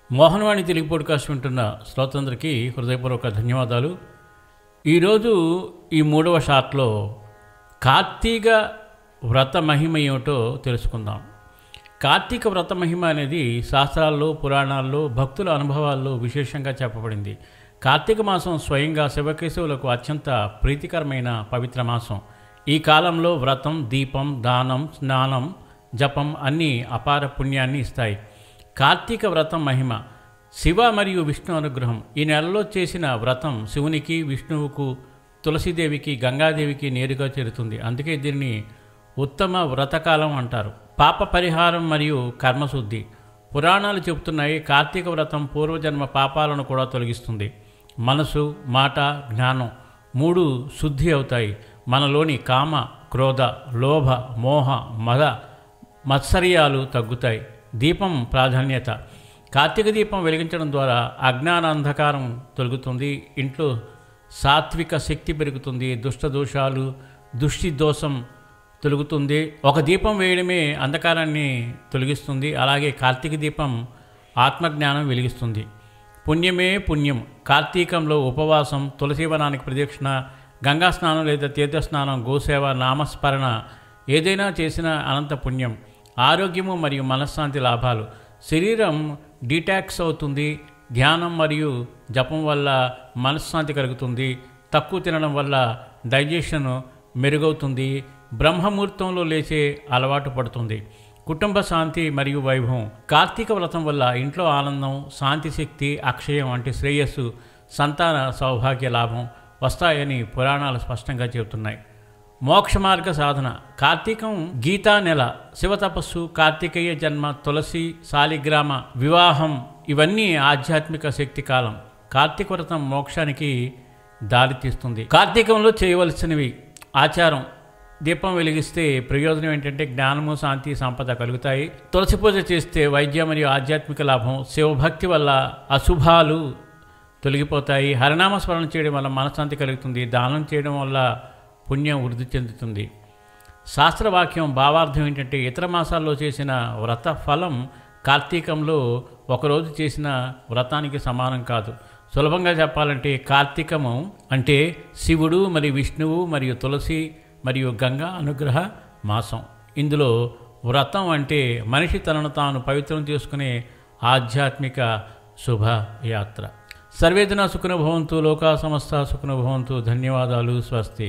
Mohan Vani Telugu podcast వింటున్న శ్రోతలందరికీ హృదయపూర్వక ధన్యవాదాలు. ఈరోజు ఈ 3వ షాట్లో కార్తీక వ్రత మహిమ ఏమిటో తెలుసుకుందాం. కార్తీక వ్రత మహిమ అనేది శాస్త్రాల్లో, పురాణాల్లో, భక్తుల అనుభవాల్లో విశేషంగా చెప్పబడింది. కార్తీక మాసం స్వయంగా శివకేశవులకు అత్యంత ప్రీతికరమైన పవిత్ర మాసం. ఈ కాలంలో వ్రతం, దీపం, దానం, స్నానం, జపం అన్నీ అపార పుణ్యాన్ని ఇస్తాయి. కార్తీక వ్రతం మహిమ: శివ మరియు విష్ణు అనుగ్రహం. ఈ నెలలో చేసిన వ్రతం శివునికి, విష్ణువుకు, తులసీదేవికి, గంగాదేవికి నేరుగా చేరుతుంది. అందుకే దీన్ని ఉత్తమ వ్రతకాలం అంటారు. పాప పరిహారం మరియు కర్మశుద్ధి. పురాణాలు చెబుతున్నాయి, కార్తీక వ్రతం పూర్వజన్మ పాపాలను కూడా తొలగిస్తుంది. మనసు, మాట, జ్ఞానం 3 శుద్ధి అవుతాయి. మనలోని కామ, క్రోధ, లోభ, మోహ, మద, మత్సర్యాలు తగ్గుతాయి. దీపం ప్రాధాన్యత: కార్తీక దీపం వెలిగించడం ద్వారా అజ్ఞాన అంధకారం తొలగుతుంది. ఇంట్లో సాత్విక శక్తి పెరుగుతుంది. దుష్ట దోషాలు, దృష్టి దోషం తొలగుతుంది. ఒక దీపం వేయడమే అంధకారాన్ని తొలగిస్తుంది. అలాగే కార్తీక దీపం ఆత్మజ్ఞానం వెలిగిస్తుంది. పుణ్యమే పుణ్యం: కార్తీకంలో ఉపవాసం, తులసీవనానికి ప్రదక్షిణ, గంగా స్నానం లేదా తీర్థస్నానం, గోసేవ, నామస్మరణ ఏదైనా చేసిన అనంత పుణ్యం. ఆరోగ్యము మరియు మనశ్శాంతి లాభాలు: శరీరం డీటాక్స్ అవుతుంది. ధ్యానం మరియు జపం వల్ల మనశ్శాంతి కలుగుతుంది. తక్కువ తినడం వల్ల డైజెషన్ మెరుగవుతుంది. బ్రహ్మముహూర్తంలో లేచే అలవాటు పడుతుంది. కుటుంబ శాంతి మరియు వైభవం: కార్తీక వ్రతం వల్ల ఇంట్లో ఆనందం, శాంతి, శక్తి, అక్షయం అంటే శ్రేయస్సు, సంతాన సౌభాగ్య లాభం వస్తాయని పురాణాలు స్పష్టంగా చెబుతున్నాయి. మోక్ష మార్గ సాధన: కార్తీకం గీతా నెల, శివతపస్సు, కార్తికేయ జన్మ, తులసి, శాలిగ్రామ వివాహం ఇవన్నీ ఆధ్యాత్మిక శక్తి కాలం. కార్తీక వ్రతం మోక్షానికి దారితీస్తుంది. కార్తీకంలో చేయవలసినవి: ఆచారం: దీపం వెలిగిస్తే ప్రయోజనం ఏంటంటే జ్ఞానము, శాంతి, సంపద కలుగుతాయి. తులసి పూజ చేస్తే వైద్య మరియు ఆధ్యాత్మిక లాభం. శివభక్తి వల్ల అశుభాలు తొలగిపోతాయి. హరినామ స్మరణ చేయడం వల్ల మనశ్శాంతి కలుగుతుంది. దానం చేయడం వల్ల పుణ్యం వృద్ధి చెందుతుంది. శాస్త్రవాక్యం భావార్థం ఏంటంటే ఇతర మాసాల్లో చేసిన వ్రత ఫలం కార్తీకంలో ఒకరోజు చేసిన వ్రతానికి సమానం కాదు. సులభంగా చెప్పాలంటే కార్తీకము అంటే శివుడు మరియు విష్ణువు మరియు తులసి మరియు గంగా అనుగ్రహ మాసం. ఇందులో వ్రతం అంటే మనిషి తనను తాను పవిత్రం చేసుకునే ఆధ్యాత్మిక శుభయాత్ర. సర్వేజన సుఖినో భవంతు, లోకా సమస్త సుఖినో భవంతు. ధన్యవాదాలు. స్వస్తి.